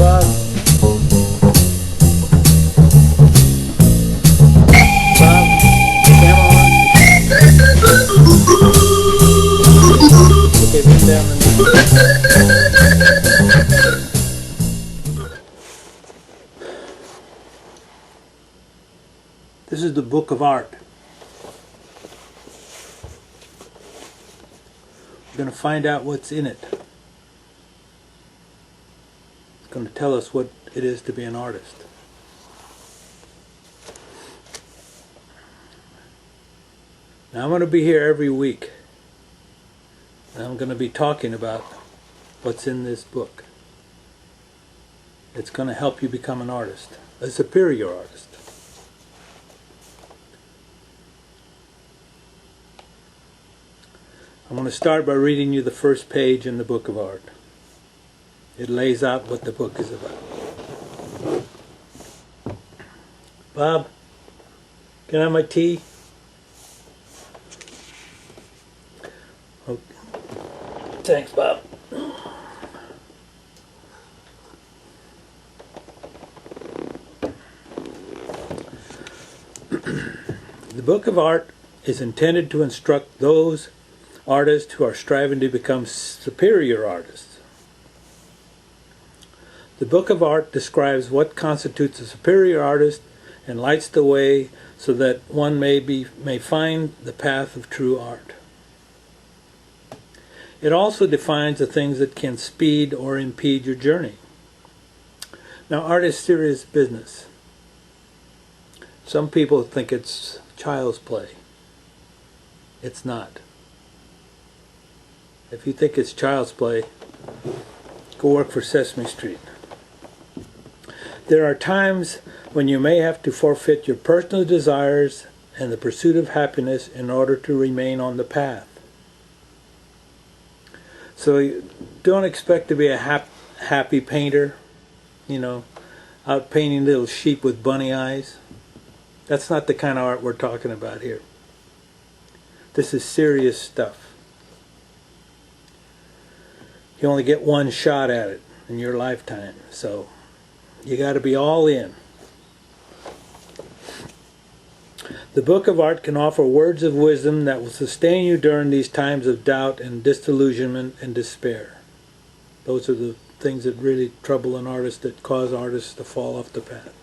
Bob. Bob, camera on. Okay, bring down the knee. This is the Book of Art. We're going to find out what's in it. It's going to tell us what it is to be an artist. Now I'm going to be here every week. And I'm going to be talking about what's in this book. It's going to help you become an artist, a superior artist. I'm going to start by reading you the first page in the Book of Art. It lays out what the book is about. Bob, can I have my tea? Okay. Thanks, Bob. The Book of Art is intended to instruct those artists who are striving to become superior artists. The Book of Art describes what constitutes a superior artist and lights the way so that one may find the path of true art. It also defines the things that can speed or impede your journey. Now, art is serious business. Some people think it's child's play. It's not. If you think it's child's play, go work for Sesame Street. There are times when you may have to forfeit your personal desires and the pursuit of happiness in order to remain on the path. So you don't expect to be a happy painter, out painting little sheep with bunny eyes. That's not the kind of art we're talking about here. This is serious stuff. You only get one shot at it in your lifetime, so you got to be all in. The Book of Art can offer words of wisdom that will sustain you during these times of doubt and disillusionment and despair. Those are the things that really trouble an artist, that cause artists to fall off the path.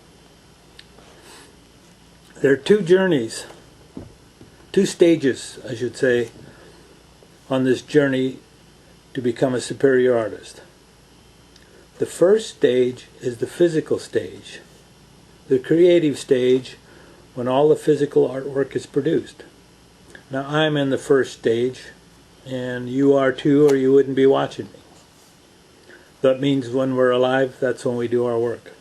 There are two stages, I should say, on this journey to become a superior artist. The first stage is the physical stage, the creative stage, when all the physical artwork is produced. Now, I'm in the first stage, and you are too, or you wouldn't be watching me. That means when we're alive, that's when we do our work.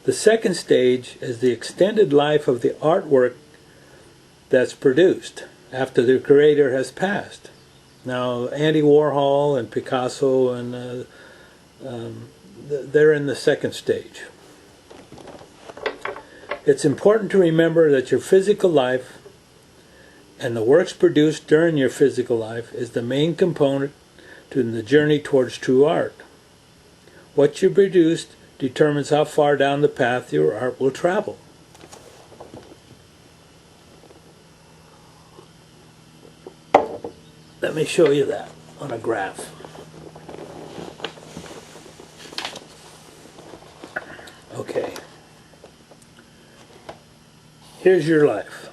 The second stage is the extended life of the artwork that's produced after the creator has passed. Now, Andy Warhol and Picasso, and they're in the second stage. It's important to remember that your physical life and the works produced during your physical life is the main component to the journey towards true art. What you produced determines how far down the path your art will travel. Let me show you that on a graph. Okay. Here's your life.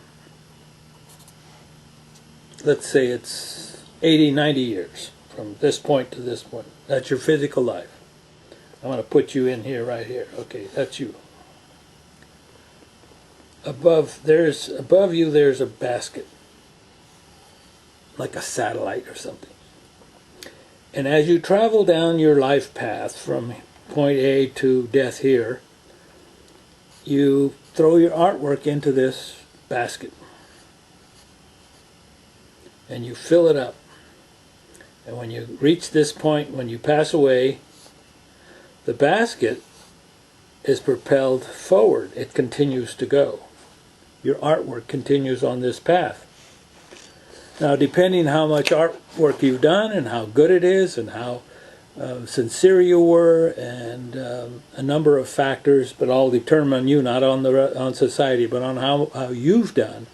Let's say it's 80, 90 years from this point to this point. That's your physical life. I'm going to put you in here, right here. Okay, that's you. Above you there's a basket, like a satellite or something. And as you travel down your life path from point A to death here, you throw your artwork into this basket. And you fill it up. And when you reach this point, when you pass away, the basket is propelled forward. It continues to go. Your artwork continues on this path. Now, depending how much artwork you've done and how good it is and how sincere you were, and a number of factors, but all determined on you, not on society, but on how you've done,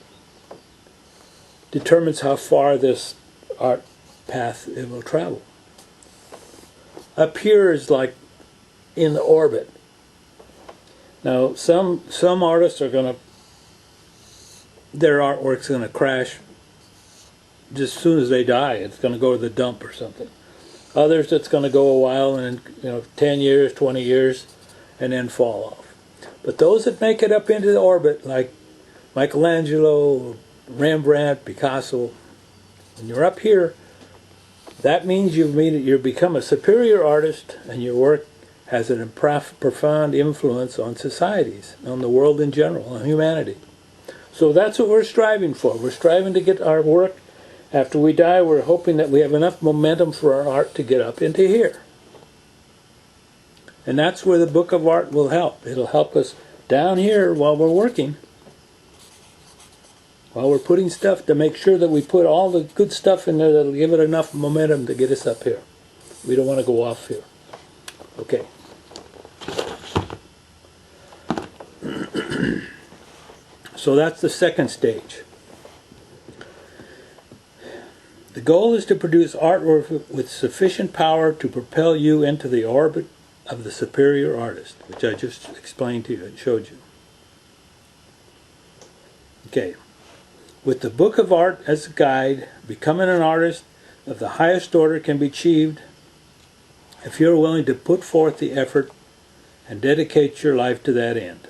determines how far this art path it will travel. Up here is like in the orbit. Now, some artists are going to, their artwork's going to crash just as soon as they die. It's going to go to the dump or something. Others, it's going to go a while, and 10 years, 20 years, and then fall off. But those that make it up into the orbit, like Michelangelo, Rembrandt, Picasso, when you're up here, that means you've become a superior artist, and your work has a profound influence on societies, on the world in general, on humanity. So that's what we're striving for. We're striving to get our work, after we die, we're hoping that we have enough momentum for our art to get up into here. And that's where the Book of Art will help. It'll help us down here while we're working, while we're putting stuff, to make sure that we put all the good stuff in there that'll give it enough momentum to get us up here. We don't want to go off here. Okay. So that's the second stage. The goal is to produce artwork with sufficient power to propel you into the orbit of the superior artist, which I just explained to you and showed you. Okay. With the Book of Art as a guide, becoming an artist of the highest order can be achieved if you're willing to put forth the effort and dedicate your life to that end.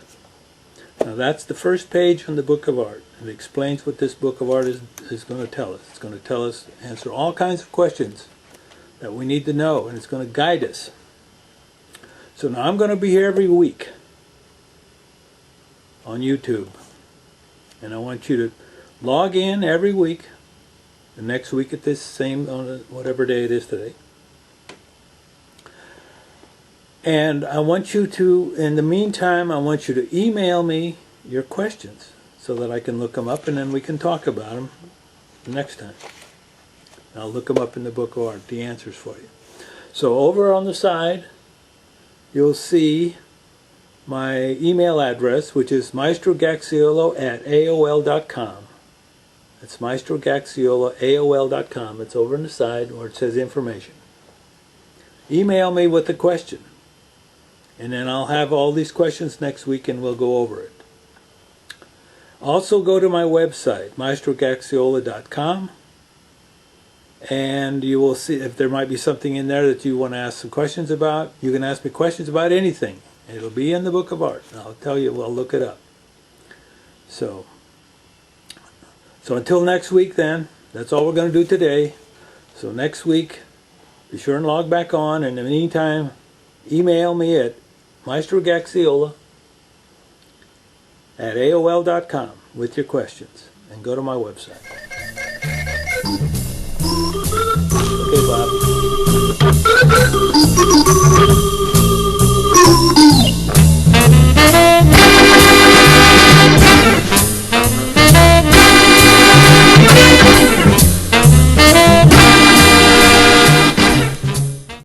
Now that's the first page on the Book of Art. It explains what this Book of Art is going to tell us. It's going to tell us, answer all kinds of questions that we need to know, and it's going to guide us. So now I'm going to be here every week on YouTube. And I want you to log in every week, the next week at this same, on whatever day it is today. And I want you to, in the meantime, I want you to email me your questions so that I can look them up, and then we can talk about them next time. I'll look them up in the Book of Art, the answers for you. So over on the side, you'll see my email address, which is maestrogaxiola@aol.com. It's maestrogaxiola@aol.com. It's over on the side where it says information. Email me with the question, and then I'll have all these questions next week, and we'll go over it. Also go to my website, maestrogaxiola.com, and you will see if there might be something in there that you want to ask some questions about. You can ask me questions about anything. It'll be in the Book of Art. I'll tell you, we'll look it up. So until next week then, that's all we're going to do today. So next week, be sure and log back on, and in the meantime, email me at maestrogaxiola@aol.com with your questions, and go to my website. Okay, Bob.